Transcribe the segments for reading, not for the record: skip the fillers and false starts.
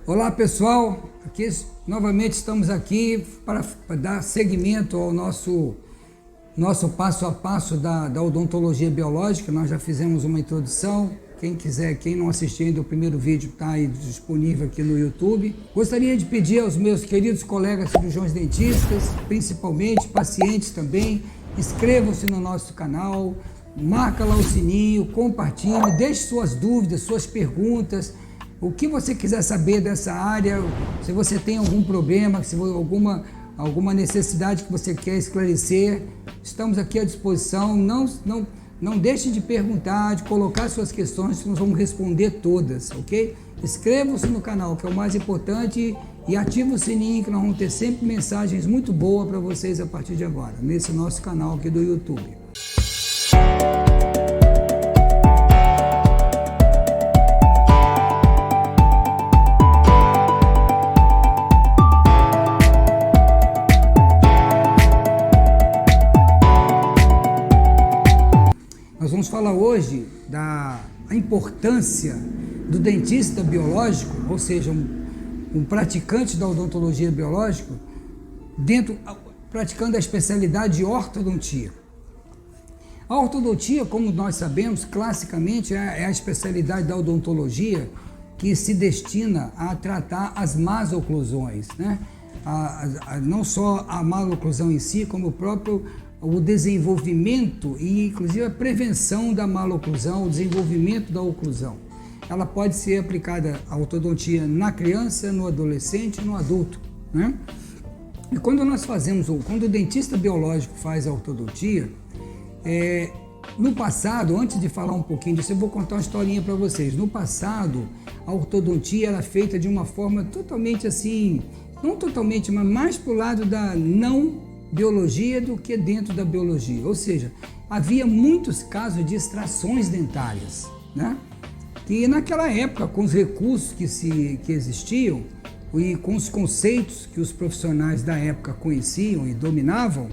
Olá pessoal, novamente estamos aqui para dar seguimento ao nosso passo a passo da odontologia biológica. Nós já fizemos uma introdução. Quem quiser, quem não assistiu ainda, o primeiro vídeo está aí disponível aqui no YouTube. Gostaria de pedir aos meus queridos colegas cirurgiões dentistas, principalmente pacientes também, inscrevam-se no nosso canal, marca lá o sininho, compartilhe, deixe suas dúvidas, suas perguntas, o que você quiser saber dessa área, se você tem algum problema, se alguma necessidade que você quer esclarecer, estamos aqui à disposição. Não deixe de perguntar, de colocar suas questões, que nós vamos responder todas, ok? Inscrevam-se no canal, que é o mais importante, e ative o sininho, que nós vamos ter sempre mensagens muito boas para vocês a partir de agora, nesse nosso canal aqui do YouTube. Nós vamos falar hoje da importância do dentista biológico, ou seja, um praticante da odontologia biológica, praticando a especialidade de ortodontia. A ortodontia, como nós sabemos, classicamente é a especialidade da odontologia que se destina a tratar as más oclusões, né? Não só a maloclusão em si, como o desenvolvimento e inclusive a prevenção da maloclusão, o desenvolvimento da oclusão. Ela pode ser aplicada a ortodontia na criança, no adolescente e no adulto, né? E quando o dentista biológico faz a ortodontia, no passado, antes de falar um pouquinho disso, eu vou contar uma historinha para vocês. No passado, a ortodontia era feita de uma forma totalmente assim, não totalmente, mas mais para o lado da não biologia do que dentro da biologia, ou seja, havia muitos casos de extrações dentárias, né? E naquela época, com os recursos que existiam e com os conceitos que os profissionais da época conheciam e dominavam,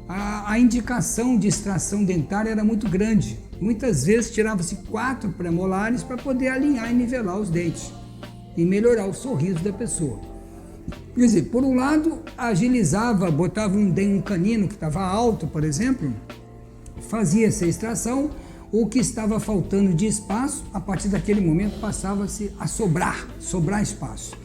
a indicação de extração dentária era muito grande. Muitas vezes tirava-se 4 premolares para poder alinhar e nivelar os dentes e melhorar o sorriso da pessoa. Quer dizer, por um lado, agilizava, botava um canino que estava alto, por exemplo, fazia essa extração, o que estava faltando de espaço, a partir daquele momento passava-se a sobrar espaço.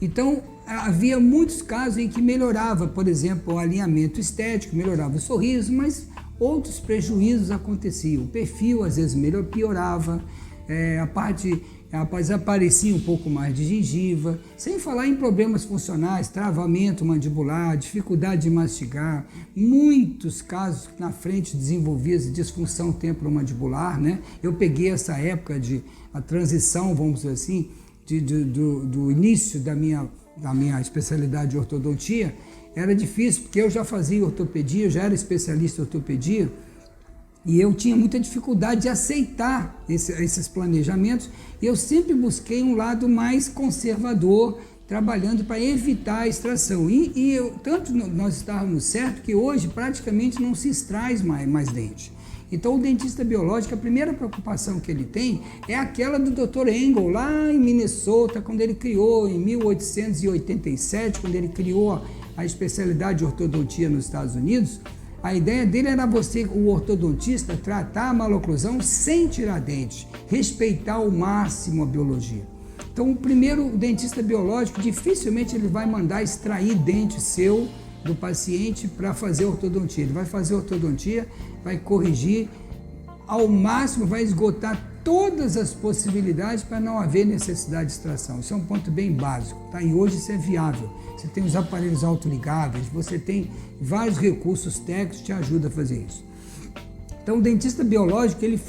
Então, havia muitos casos em que melhorava, por exemplo, o alinhamento estético, melhorava o sorriso, mas outros prejuízos aconteciam. O perfil, às vezes, piorava, aparecia um pouco mais de gengiva, sem falar em problemas funcionais, travamento mandibular, dificuldade de mastigar, muitos casos na frente desenvolvia-se disfunção temporomandibular, né? Eu peguei essa época a transição, vamos dizer assim, do início da minha especialidade de ortodontia. Era difícil, porque eu já fazia ortopedia, eu já era especialista em ortopedia, e eu tinha muita dificuldade de aceitar esses planejamentos, e eu sempre busquei um lado mais conservador, trabalhando para evitar a extração. Tanto nós estávamos certos que hoje praticamente não se extrai mais dente. Então o dentista biológico, a primeira preocupação que ele tem é aquela do Dr. Engel, lá em Minnesota, quando ele criou, em 1887, quando ele criou a especialidade de ortodontia nos Estados Unidos. A ideia dele era o ortodontista, tratar a maloclusão sem tirar dente, respeitar ao máximo a biologia. Então, o dentista biológico, dificilmente ele vai mandar extrair dente seu do paciente para fazer ortodontia. Ele vai fazer ortodontia, vai corrigir ao máximo, vai esgotar todas as possibilidades para não haver necessidade de extração. Isso é um ponto bem básico, tá? E hoje isso é viável. Você tem os aparelhos autoligáveis, você tem vários recursos técnicos que te ajudam a fazer isso. Então o dentista biológico, ele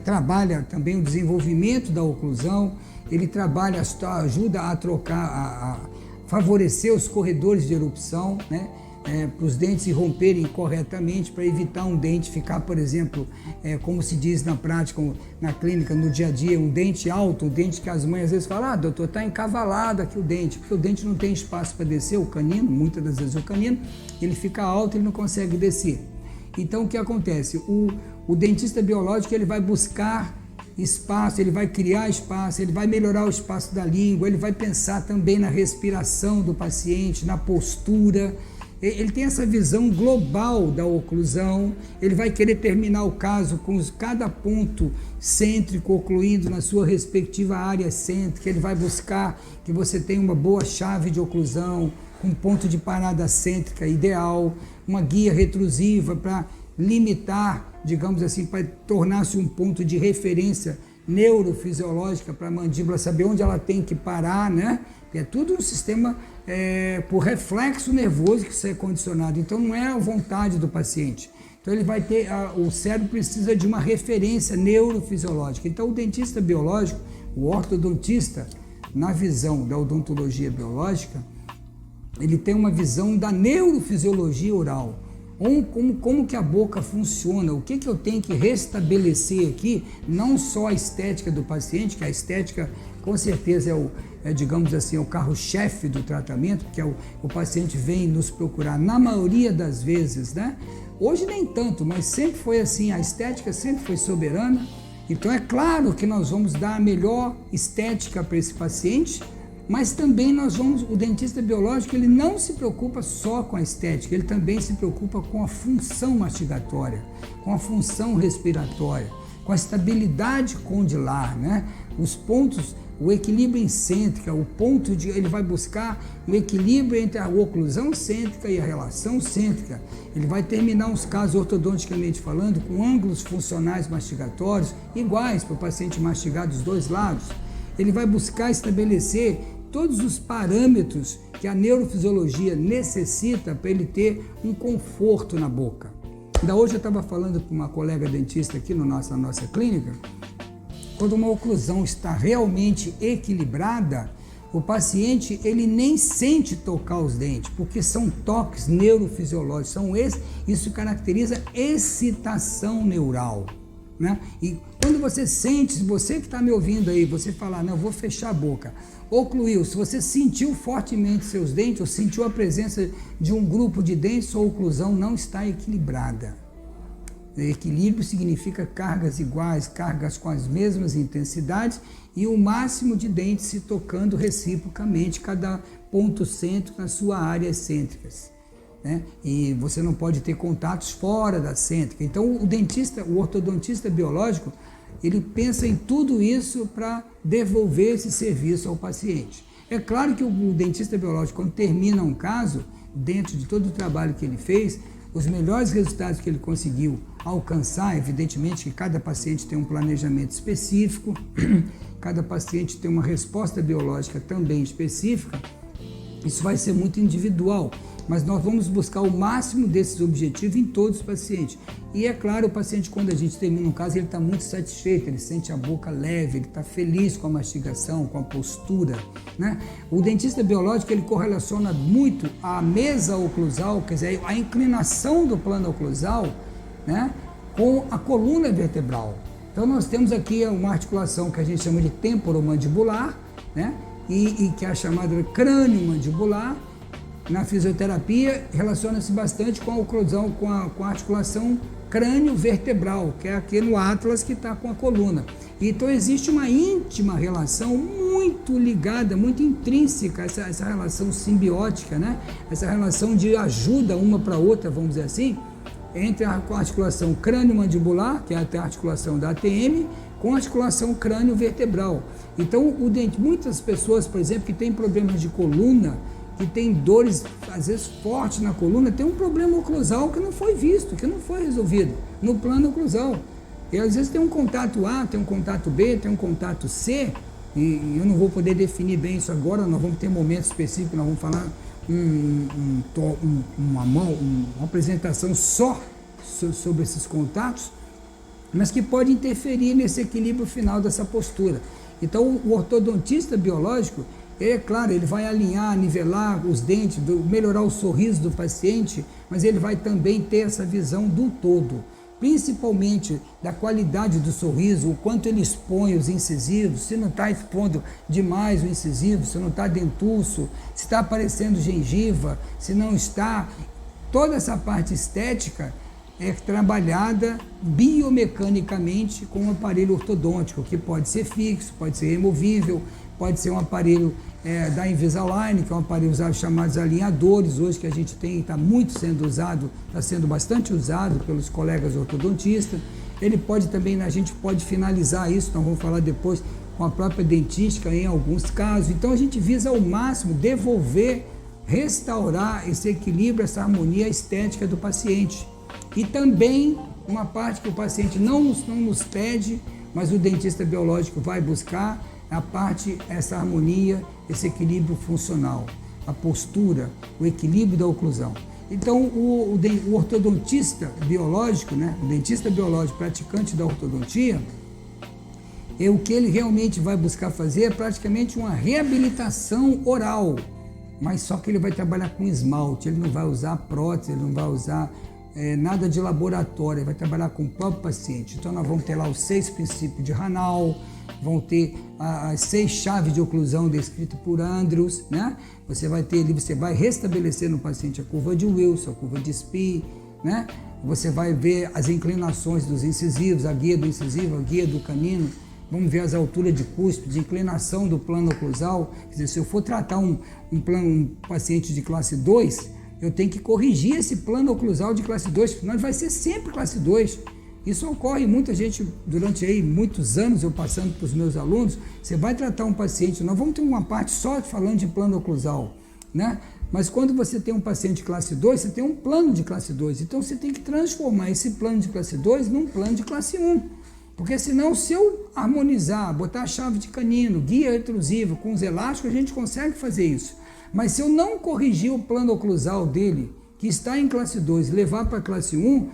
trabalha também o desenvolvimento da oclusão, ele ajuda a favorecer os corredores de erupção, né? Para os dentes romperem corretamente, para evitar um dente ficar, por exemplo, como se diz na prática, na clínica, no dia a dia, um dente alto, um dente que as mães às vezes falam: doutor, está encavalado aqui o dente, porque o dente não tem espaço para descer, o canino, muitas das vezes o canino, ele fica alto e ele não consegue descer. Então o que acontece? O dentista biológico, ele vai buscar espaço, ele vai criar espaço, ele vai melhorar o espaço da língua, ele vai pensar também na respiração do paciente, na postura. Ele tem essa visão global da oclusão, ele vai querer terminar o caso com cada ponto cêntrico ocluindo na sua respectiva área cêntrica, ele vai buscar que você tenha uma boa chave de oclusão, com ponto de parada cêntrica ideal, uma guia retrusiva para limitar, digamos assim, para tornar-se um ponto de referência neurofisiológica para a mandíbula, saber onde ela tem que parar, né? É tudo um sistema por reflexo nervoso que isso é condicionado, então não é a vontade do paciente. Então ele vai ter, o cérebro precisa de uma referência neurofisiológica. Então o dentista biológico, o ortodontista, na visão da odontologia biológica, ele tem uma visão da neurofisiologia oral. Como que a boca funciona, o que eu tenho que restabelecer aqui, não só a estética do paciente, que a estética com certeza digamos assim, é o carro-chefe do tratamento, que o paciente vem nos procurar na maioria das vezes, né? Hoje nem tanto, mas sempre foi assim, a estética sempre foi soberana, então é claro que nós vamos dar a melhor estética para esse paciente, mas também o dentista biológico, ele não se preocupa só com a estética, ele também se preocupa com a função mastigatória, com a função respiratória, com a estabilidade condilar, né? Os pontos, o equilíbrio em cêntrica, ele vai buscar o equilíbrio entre a oclusão cêntrica e a relação cêntrica. Ele vai terminar os casos ortodonticamente falando com ângulos funcionais mastigatórios iguais para o paciente mastigar dos dois lados. Ele vai buscar estabelecer todos os parâmetros que a neurofisiologia necessita para ele ter um conforto na boca. Ainda hoje eu estava falando com uma colega dentista aqui na nossa clínica, quando uma oclusão está realmente equilibrada, o paciente ele nem sente tocar os dentes, porque são toques neurofisiológicos, isso caracteriza excitação neural, né? E quando você sente, se você que está me ouvindo aí, você falar, não, eu vou fechar a boca, ocluiu, se você sentiu fortemente seus dentes, ou sentiu a presença de um grupo de dentes, sua oclusão não está equilibrada. Equilíbrio significa cargas iguais, cargas com as mesmas intensidades e o máximo de dentes se tocando reciprocamente, cada ponto cêntrico na sua área cêntricas, né? E você não pode ter contatos fora da cêntrica. Então o ortodontista biológico, ele pensa em tudo isso para devolver esse serviço ao paciente. É claro que o dentista biológico, quando termina um caso, dentro de todo o trabalho que ele fez, os melhores resultados que ele conseguiu alcançar, evidentemente que cada paciente tem um planejamento específico, cada paciente tem uma resposta biológica também específica, isso vai ser muito individual, mas nós vamos buscar o máximo desses objetivos em todos os pacientes. E é claro, o paciente, quando a gente termina um caso, ele está muito satisfeito, ele sente a boca leve, ele está feliz com a mastigação, com a postura, né? O dentista biológico, ele correlaciona muito a mesa oclusal, quer dizer, a inclinação do plano oclusal, né, com a coluna vertebral. Então nós temos aqui uma articulação que a gente chama de temporomandibular, né, e que é a chamada crânio-mandibular. Na fisioterapia, relaciona-se bastante com a oclusão, com a articulação crânio-vertebral, que é aqui no atlas que está com a coluna. Então existe uma íntima relação muito ligada, muito intrínseca, essa relação simbiótica, né? Essa relação de ajuda uma para a outra, vamos dizer assim, entre a articulação crânio-mandibular, que é a articulação da ATM, com a articulação crânio-vertebral. Então, muitas pessoas, por exemplo, que têm problemas de coluna, que tem dores, às vezes, fortes na coluna, tem um problema oclusal que não foi visto, que não foi resolvido no plano oclusal. E às vezes tem um contato A, tem um contato B, tem um contato C, e eu não vou poder definir bem isso agora, nós vamos ter momentos específicos, nós vamos falar uma apresentação só sobre esses contatos, mas que pode interferir nesse equilíbrio final dessa postura. Então, o ortodontista biológico, é claro, ele vai alinhar, nivelar os dentes, melhorar o sorriso do paciente, mas ele vai também ter essa visão do todo, principalmente da qualidade do sorriso, o quanto ele expõe os incisivos, se não está expondo demais o incisivo, se não está dentuço, se está aparecendo gengiva, se não está. Toda essa parte estética é trabalhada biomecanicamente com um aparelho ortodôntico, que pode ser fixo, pode ser removível, pode ser um aparelho da Invisalign, que é um aparelho usado, chamados alinhadores, hoje que a gente tem, está muito sendo usado, está sendo bastante usado pelos colegas ortodontistas. Ele pode também, a gente pode finalizar isso, nós vamos falar depois, com a própria dentística em alguns casos. Então a gente visa ao máximo devolver, restaurar esse equilíbrio, essa harmonia estética do paciente. E também uma parte que o paciente não nos pede, mas o dentista biológico vai buscar, a parte, essa harmonia, esse equilíbrio funcional, a postura, o equilíbrio da oclusão. Então o ortodontista biológico, né, o dentista biológico praticante da ortodontia, o que ele realmente vai buscar fazer é praticamente uma reabilitação oral, mas só que ele vai trabalhar com esmalte, ele não vai usar prótese, ele não vai usar nada de laboratório, ele vai trabalhar com o próprio paciente. Então nós vamos ter lá os 6 princípios de Hanau, vão ter as 6 chaves de oclusão descritas por Andrews, né? Você vai ter ali, você vai restabelecer no paciente a curva de Wilson, a curva de Spee, né? Você vai ver as inclinações dos incisivos, a guia do incisivo, a guia do canino. Vamos ver as alturas de cúspide, inclinação do plano oclusal. Quer dizer, se eu for tratar um paciente de classe 2, eu tenho que corrigir esse plano oclusal de classe 2, senão vai ser sempre classe 2. Isso ocorre, muita gente, durante aí muitos anos, eu passando para os meus alunos, você vai tratar um paciente, nós vamos ter uma parte só falando de plano oclusal, né? Mas quando você tem um paciente de classe 2, você tem um plano de classe 2, então você tem que transformar esse plano de classe 2 num plano de classe 1. Porque senão, se eu harmonizar, botar a chave de canino, guia retrusiva com os elásticos, a gente consegue fazer isso. Mas se eu não corrigir o plano oclusal dele, que está em classe 2, levar para a classe 1,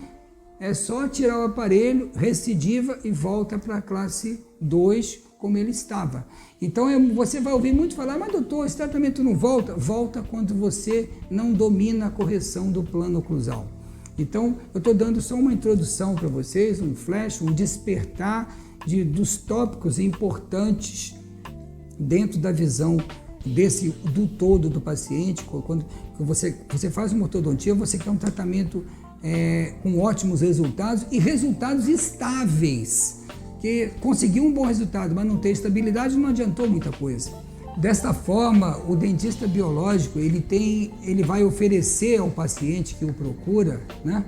é só tirar o aparelho, recidiva e volta para a classe 2 como ele estava. Então você vai ouvir muito falar, mas doutor, esse tratamento não volta? Volta quando você não domina a correção do plano oclusal. Então, eu estou dando só uma introdução para vocês, um flash, um despertar dos tópicos importantes dentro da visão do todo do paciente. Quando você faz uma ortodontia, você quer um tratamento com ótimos resultados e resultados estáveis. Que conseguir um bom resultado, mas não ter estabilidade, não adiantou muita coisa. Desta forma, o dentista biológico, ele vai oferecer ao paciente que o procura, né,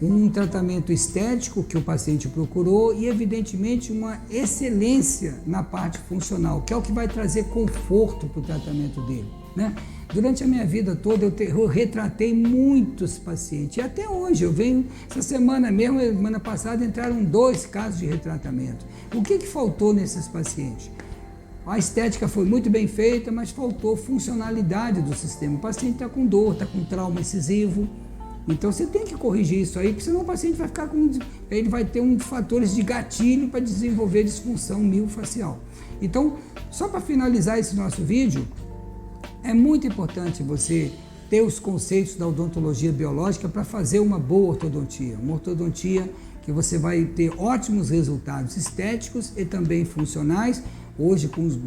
um tratamento estético que o paciente procurou e, evidentemente, uma excelência na parte funcional, que é o que vai trazer conforto para o tratamento dele, né? Durante a minha vida toda, eu retratei muitos pacientes, e até hoje eu venho, essa semana mesmo, semana passada, entraram 2 casos de retratamento. O que faltou nesses pacientes? A estética foi muito bem feita, mas faltou funcionalidade do sistema. O paciente está com dor, está com trauma incisivo. Então você tem que corrigir isso aí, porque senão o paciente vai ficar ele vai ter fatores de gatilho para desenvolver disfunção miofascial. Então, só para finalizar esse nosso vídeo, é muito importante você ter os conceitos da odontologia biológica para fazer uma boa ortodontia. Uma ortodontia que você vai ter ótimos resultados estéticos e também funcionais, hoje com os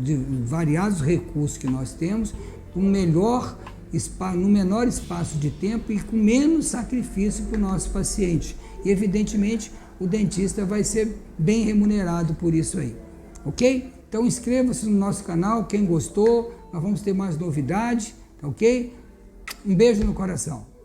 variados recursos que nós temos, no menor espaço de tempo e com menos sacrifício para o nosso paciente. E, evidentemente, o dentista vai ser bem remunerado por isso aí, ok? Então, inscreva-se no nosso canal, quem gostou, nós vamos ter mais novidades, ok? Um beijo no coração.